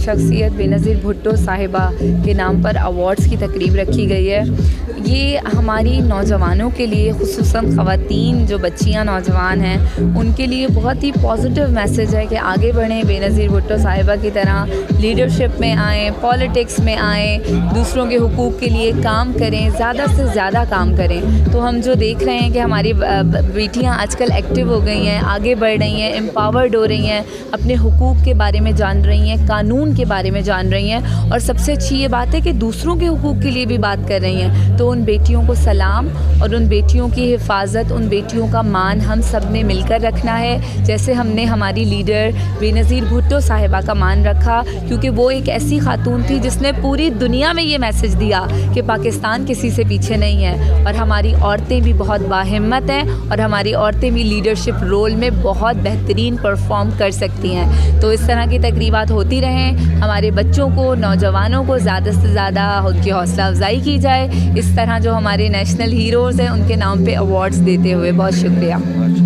शख्सियत बेनज़ीर भुट्टो साहिबा के नाम पर अवार्ड्स की तकरीब रखी गई है। ये हमारी नौजवानों के लिए, खुसूसन ख़वातीन जो बच्चियाँ नौजवान हैं, उनके लिए बहुत ही पॉजिटिव मैसेज है कि आगे बढ़ें, बेनज़ीर भुट्टो साहिबा की तरह लीडरशिप में आएँ, पॉलिटिक्स में आएँ, दूसरों के हुकूक़ के लिए काम करें, ज़्यादा से ज़्यादा काम करें। तो हम जो देख रहे हैं कि हमारी बेटियाँ आजकल एक्टिव हो गई हैं, आगे बढ़ रही हैं, एम्पावर्ड हो रही हैं, अपने हुकूक़ के बारे में जान रही हैं, कानून के बारे में जान रही हैं, और सबसे अच्छी ये बात है कि दूसरों के हुकूक़ के लिए भी बात कर रही हैं। तो उन बेटियों को सलाम, और उन बेटियों की हिफाजत, उन बेटियों का मान हम सब ने मिलकर रखना है, जैसे हमने हमारी लीडर बेनज़ीर भुट्टो साहिबा का मान रखा, क्योंकि वो एक ऐसी खातून थी जिसने पूरी दुनिया में ये मैसेज दिया कि पाकिस्तान किसी से पीछे नहीं है, और हमारी औरतें भी बहुत बाहिम्मत हैं, और हमारी औरतें भी लीडरशिप रोल में बहुत बेहतरीन परफॉर्म कर सकती हैं। तो इस तरह की तकरीबात होती रहें, हमारे बच्चों को, नौजवानों को ज़्यादा से ज़्यादा उनकी हौसला अफजाई की जाए, इस तरह जो हमारे नेशनल हीरोज़ हैं उनके नाम पे अवार्ड्स देते हुए। बहुत शुक्रिया।